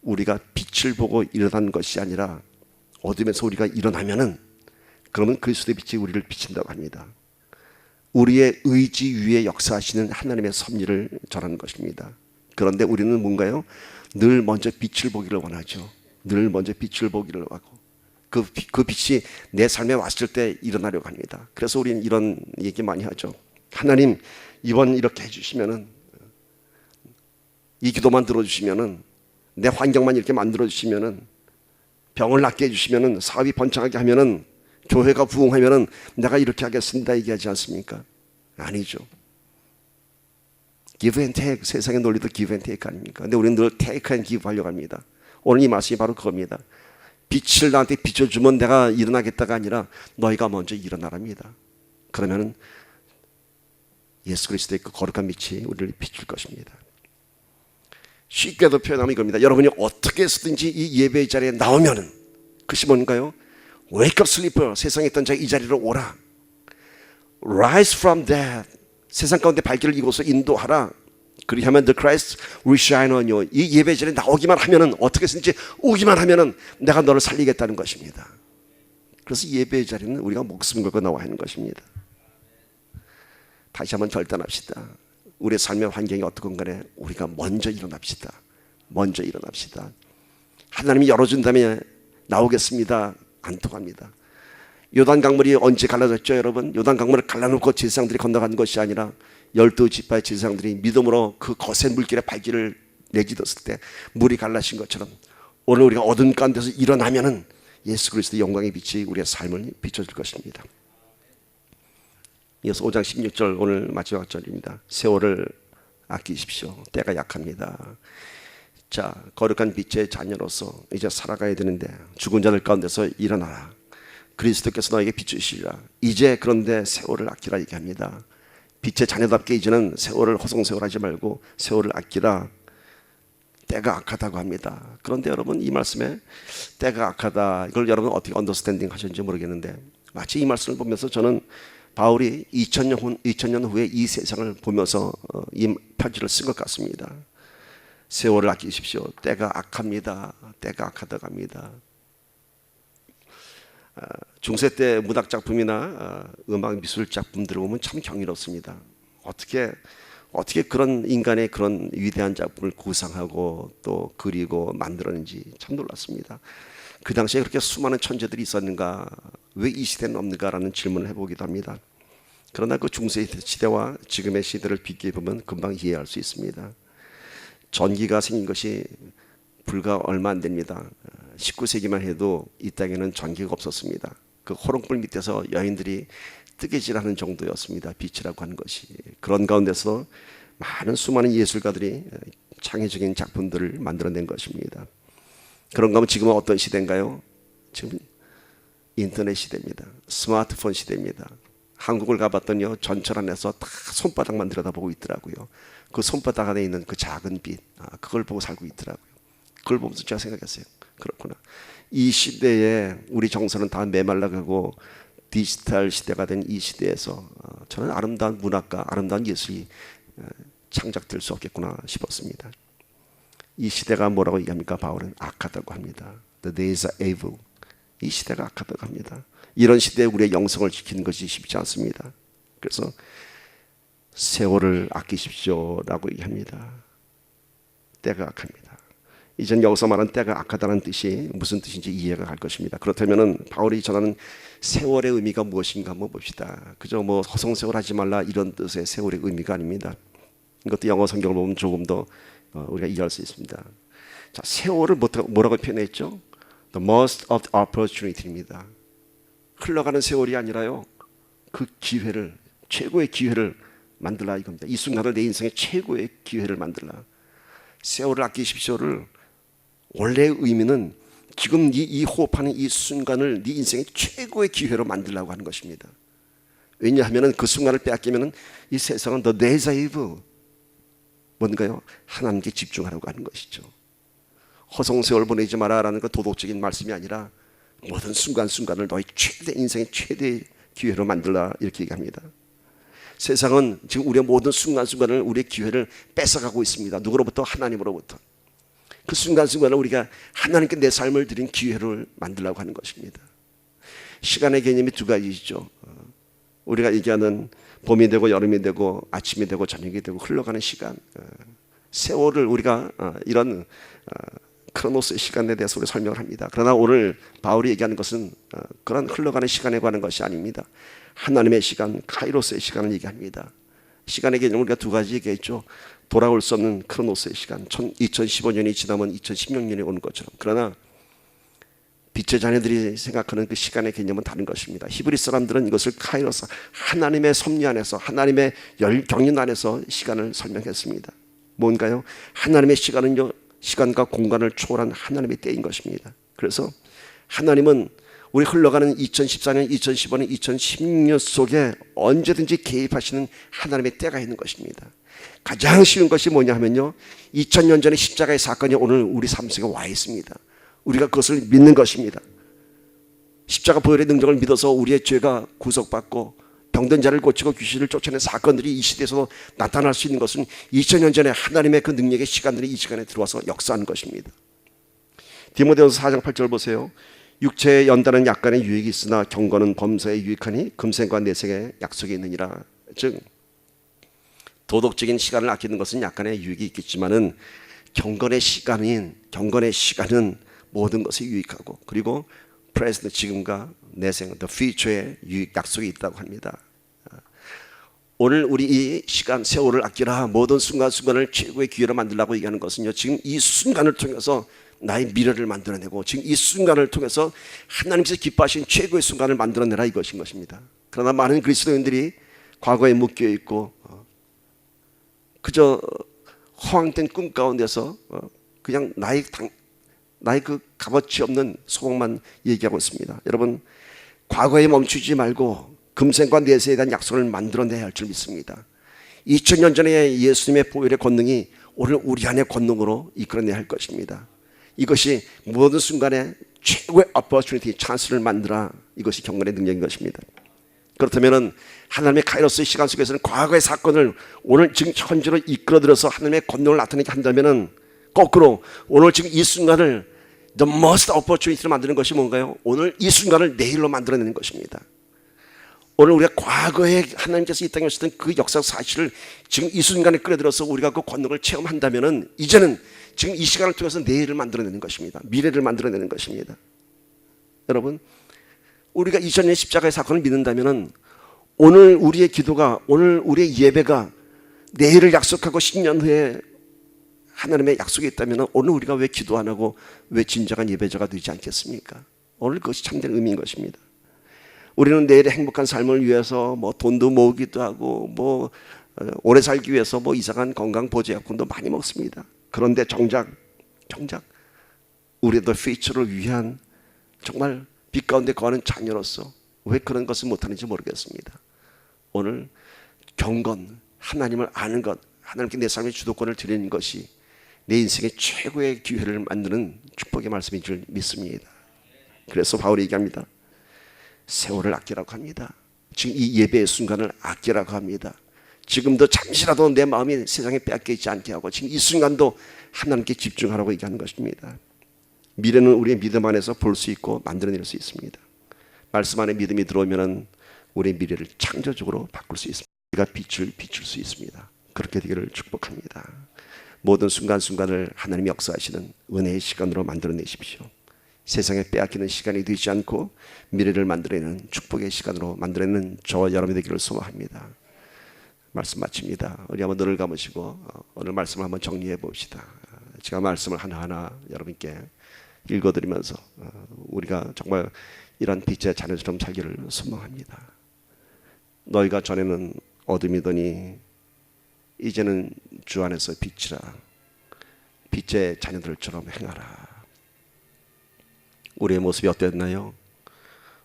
우리가 빛을 보고 일어난 것이 아니라 어둠에서 우리가 일어나면은 그러면 그리스도의 빛이 우리를 비친다고 합니다. 우리의 의지 위에 역사하시는 하나님의 섭리를 전하는 것입니다. 그런데 우리는 뭔가요? 늘 먼저 빛을 보기를 원하죠. 늘 먼저 빛을 보기를 하고 그 빛이 내 삶에 왔을 때 일어나려고 합니다. 그래서 우리는 이런 얘기 많이 하죠. 하나님 이번 이렇게 해주시면은, 이 기도만 들어주시면은, 내 환경만 이렇게 만들어주시면은, 병을 낫게 해주시면은, 사업이 번창하게 하면은, 교회가 부흥하면은 내가 이렇게 하겠습니다 얘기하지 않습니까? 아니죠. Give and take, 세상의 논리도 give and take 아닙니까? 근데 우리는 늘 take and give 하려고 합니다. 오늘 이 말씀이 바로 그겁니다. 빛을 나한테 비춰주면 내가 일어나겠다가 아니라 너희가 먼저 일어나랍니다. 그러면은 예수 그리스도의 그 거룩한 빛이 우리를 비출 것입니다. 쉽게도 표현하면 이겁니다. 여러분이 어떻게 해서든지 이 예배의 자리에 나오면은 그것이 뭔가요? Wake up sleeper, 세상에 있던 자 이 자리로 오라. Rise from dead, 세상 가운데 발길을 이곳으로 인도하라. 그리하면 the Christ will shine on you. 이 예배 자리에 나오기만 하면은, 어떻게 해서든지 오기만 하면은 내가 너를 살리겠다는 것입니다. 그래서 예배의 자리는 우리가 목숨 걸고 나와야 하는 것입니다. 다시 한번 결단합시다. 우리의 삶의 환경이 어떻건 간에 우리가 먼저 일어납시다. 먼저 일어납시다. 하나님이 열어준다면 나오겠습니다. 안 통합니다. 요단 강물이 언제 갈라졌죠, 여러분? 요단 강물을 갈라놓고 제사장들이 건너간 것이 아니라 12지파의 제사장들이 믿음으로 그 거센 물길에 발길을 내딛었을 때 물이 갈라진 것처럼 오늘 우리가 어둠 가운데서 일어나면은 예수 그리스도의 영광의 빛이 우리의 삶을 비춰줄 것입니다. 이어서 5장 16절 오늘 마지막 절입니다. 세월을 아끼십시오. 때가 약합니다. 자, 거룩한 빛의 자녀로서 이제 살아가야 되는데 죽은 자들 가운데서 일어나라. 그리스도께서 너에게 비추시리라. 이제 그런데 세월을 아끼라 얘기합니다. 빛의 자녀답게 이제는 세월을 허송세월하지 말고 세월을 아끼라. 때가 악하다고 합니다. 그런데 여러분 이 말씀에 때가 악하다, 이걸 여러분 어떻게 언더스탠딩 하셨는지 모르겠는데 마치 이 말씀을 보면서 저는 바울이 2000년 후에 이 세상을 보면서 이 편지를 쓴 것 같습니다. 세월을 아끼십시오. 때가 악합니다. 때가 악하다고 합니다. 중세 때 문학 작품이나 음악 미술 작품들을 보면 참 경이롭습니다. 어떻게 그런 인간의 그런 위대한 작품을 구상하고 또 그리고 만들었는지 참 놀랐습니다. 그 당시에 그렇게 수많은 천재들이 있었는가, 왜 이 시대는 없는가라는 질문을 해보기도 합니다. 그러나 그 중세 시대와 지금의 시대를 비교해보면 금방 이해할 수 있습니다. 전기가 생긴 것이 불과 얼마 안 됩니다. 19세기만 해도 이 땅에는 전기가 없었습니다. 그 호롱불 밑에서 여인들이 뜨개질하는 정도였습니다. 빛이라고 하는 것이. 그런 가운데서 많은 수많은 예술가들이 창의적인 작품들을 만들어낸 것입니다. 그런가 하면 지금은 어떤 시대인가요? 지금 인터넷 시대입니다. 스마트폰 시대입니다. 한국을 가봤더니요, 전철 안에서 다 손바닥만 들여다보고 있더라고요. 그 손바닥 안에 있는 그 작은 빛, 그걸 보고 살고 있더라고요. 그걸 보면서 제가 생각했어요. 그렇구나. 이 시대에 우리 정서는 다 메말라가고 디지털 시대가 된 이 시대에서 저는 아름다운 문학과 아름다운 예술이 창작될 수 없겠구나 싶었습니다. 이 시대가 뭐라고 얘기합니까? 바울은 악하다고 합니다. The days are evil. 이 시대가 악하다고 합니다. 이런 시대에 우리의 영성을 지키는 것이 쉽지 않습니다. 그래서 세월을 아끼십시오라고 얘기합니다. 때가 악합니다. 이젠 여기서 말하는 때가 악하다는 뜻이 무슨 뜻인지 이해가 갈 것입니다. 그렇다면 바울이 전하는 세월의 의미가 무엇인가 한번 봅시다. 그저 뭐 허송세월 하지 말라 이런 뜻의 세월의 의미가 아닙니다. 이것도 영어 성경을 보면 조금 더 우리가 이해할 수 있습니다. 자, 세월을 뭐라고 표현했죠? The most of the opportunity입니다. 흘러가는 세월이 아니라요, 그 기회를, 최고의 기회를 만들라 이겁니다. 이 순간을 내 인생의 최고의 기회를 만들라. 세월을 아끼십시오를 원래의 의미는 지금 이 호흡하는 이 순간을 네 인생의 최고의 기회로 만들라고 하는 것입니다. 왜냐하면 그 순간을 빼앗기면 이 세상은 the days are evil. 뭔가요? 하나님께 집중하라고 하는 것이죠. 허송세월 보내지 마라라는 건 도덕적인 말씀이 아니라 모든 순간순간을 너의 인생의 최대의 기회로 만들라 이렇게 얘기합니다. 세상은 지금 우리의 모든 순간순간을 우리의 기회를 뺏어가고 있습니다. 누구로부터? 하나님으로부터. 그 순간순간을 우리가 하나님께 내 삶을 드린 기회를 만들려고 하는 것입니다. 시간의 개념이 두 가지죠. 우리가 얘기하는 봄이 되고 여름이 되고 아침이 되고 저녁이 되고 흘러가는 시간, 세월을 우리가 이런 크로노스의 시간에 대해서 우리 설명을 합니다. 그러나 오늘 바울이 얘기하는 것은 그런 흘러가는 시간에 관한 것이 아닙니다. 하나님의 시간, 카이로스의 시간을 얘기합니다. 시간의 개념을 우리가 두 가지 얘기했죠. 돌아올 수 없는 크로노스의 시간, 2015년이 지나면 2016년이 오는 것처럼. 그러나 빛의 자녀들이 생각하는 그 시간의 개념은 다른 것입니다. 히브리 사람들은 이것을 카이로스, 하나님의 섭리 안에서, 하나님의 경륜 안에서 시간을 설명했습니다. 뭔가요? 하나님의 시간은요, 시간과 공간을 초월한 하나님의 때인 것입니다. 그래서 하나님은 우리 흘러가는 2014년, 2015년, 2016년 속에 언제든지 개입하시는 하나님의 때가 있는 것입니다. 가장 쉬운 것이 뭐냐 하면요, 2000년 전의 십자가의 사건이 오늘 우리 삶 속에 와 있습니다. 우리가 그것을 믿는 것입니다. 십자가 보혈의 능력을 믿어서 우리의 죄가 구속받고 병든 자를 고치고 귀신을 쫓아낸 사건들이 이 시대에서 나타날 수 있는 것은 2000년 전에 하나님의 그 능력의 시간들이 이 시간에 들어와서 역사하는 것입니다. 디모데후서 4장 8절 보세요. 육체의 연단은 약간의 유익이 있으나 경건은 범사에 유익하니 금생과 내생의 약속이 있느니라. 즉 도덕적인 시간을 아끼는 것은 약간의 유익이 있겠지만은 경건의 시간은 모든 것이 유익하고, 그리고 present, 지금과 내생, the future의 유익, 약속이 있다고 합니다. 오늘 우리 이 시간, 세월을 아끼라, 모든 순간순간을 최고의 기회로 만들라고 얘기하는 것은요, 지금 이 순간을 통해서 나의 미래를 만들어내고, 지금 이 순간을 통해서 하나님께서 기뻐하신 최고의 순간을 만들어내라 이것인 것입니다. 그러나 많은 그리스도인들이 과거에 묶여 있고 그저 허황된 꿈 가운데서 그냥 나의 그 값어치 없는 소망만 얘기하고 있습니다. 여러분, 과거에 멈추지 말고 금생과 내세에 대한 약속을 만들어내야 할 줄 믿습니다. 2000년 전에 예수님의 보혈의 권능이 오늘 우리 안의 권능으로 이끌어내야 할 것입니다. 이것이 모든 순간에 최고의 opportunity, 찬스를 만들어, 이것이 경건의 능력인 것입니다. 그렇다면 하나님의 카이로스의 시간 속에서는 과거의 사건을 오늘 지금 현재로 이끌어들여서 하나님의 권능을 나타내게 한다면, 거꾸로 오늘 지금 이 순간을 the most opportunity로 만드는 것이 뭔가요? 오늘 이 순간을 내일로 만들어내는 것입니다. 오늘 우리가 과거에 하나님께서 이 땅에 오셨던 그 역사 사실을 지금 이 순간에 끌어들여서 우리가 그 권능을 체험한다면, 이제는 지금 이 시간을 통해서 내일을 만들어내는 것입니다. 미래를 만들어내는 것입니다. 여러분, 우리가 2000년 십자가의 사건을 믿는다면 오늘 우리의 기도가, 오늘 우리의 예배가 내일을 약속하고 10년 후에 하나님의 약속이 있다면 오늘 우리가 왜 기도 안 하고 왜 진정한 예배자가 되지 않겠습니까? 오늘 그것이 참된 의미인 것입니다. 우리는 내일의 행복한 삶을 위해서 뭐 돈도 모으기도 하고 뭐 오래 살기 위해서 뭐 이상한 건강 보조약품도 많이 먹습니다. 그런데 정작 우리의 퓨처를 위한 정말 빛 가운데 거하는 자녀로서 왜 그런 것을 못하는지 모르겠습니다. 오늘 경건, 하나님을 아는 것, 하나님께 내 삶의 주도권을 드리는 것이 내 인생의 최고의 기회를 만드는 축복의 말씀인 줄 믿습니다. 그래서 바울이 얘기합니다. 세월을 아끼라고 합니다. 지금 이 예배의 순간을 아끼라고 합니다. 지금도 잠시라도 내 마음이 세상에 빼앗겨 있지 않게 하고 지금 이 순간도 하나님께 집중하라고 얘기하는 것입니다. 미래는 우리의 믿음 안에서 볼 수 있고 만들어낼 수 있습니다. 말씀 안에 믿음이 들어오면 우리의 미래를 창조적으로 바꿀 수 있습니다. 우리가 빛을 비출 수 있습니다. 그렇게 되기를 축복합니다. 모든 순간순간을 하나님이 역사하시는 은혜의 시간으로 만들어내십시오. 세상에 빼앗기는 시간이 되지 않고 미래를 만들어내는 축복의 시간으로 만들어내는 저와 여러분이 되기를 소망합니다. 말씀 마칩니다. 우리 한번 눈을 감으시고 오늘 말씀을 한번 정리해 봅시다. 제가 말씀을 하나하나 여러분께 읽어드리면서 우리가 정말 이런 빛의 자녀처럼 살기를 소망합니다. 너희가 전에는 어둠이더니 이제는 주 안에서 빛이라. 빛의 자녀들처럼 행하라. 우리의 모습이 어땠나요?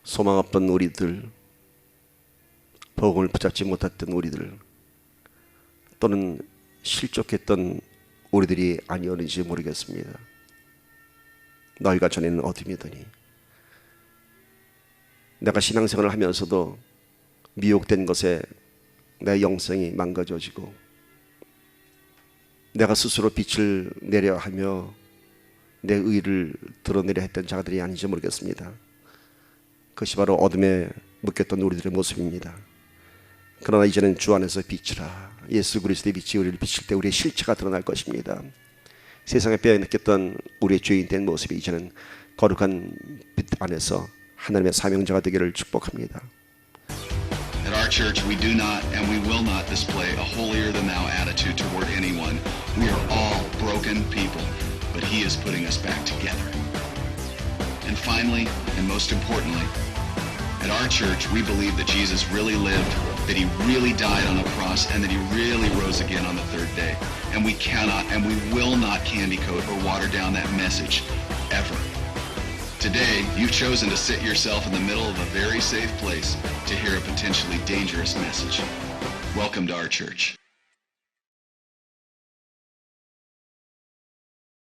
소망 없던 우리들, 복음을 붙잡지 못했던 우리들, 또는 실족했던 우리들이 아니었는지 모르겠습니다. 너희가 전에는 어둠이더니, 내가 신앙생활을 하면서도 미혹된 것에 내 영성이 망가져지고 내가 스스로 빛을 내려 하며 내 의를 드러내려 했던 자들이 아닌지 모르겠습니다. 그것이 바로 어둠에 묶였던 우리들의 모습입니다. 그러나 이제는 주 안에서 빛이라. 예수 그리스도의 빛이 우리를 비칠 때 우리의 실체가 드러날 것입니다. 세상에 빼앗겼던 우리의 죄인된 모습이 이제는 거룩한 빛 안에서 하나님의 사명자가 되기를 축복합니다. At our church, we do not and we will not display a holier-than-thou attitude toward anyone. We are all broken people, but He is putting us back together. And finally, and most importantly, at our church, we believe that Jesus really lived, that He really died on the cross, and that He really rose again on the third day. And we cannot and we will not candy coat or water down that message, ever. Today, you've chosen to sit yourself in the middle of a very safe place to hear a potentially dangerous message. Welcome to our church.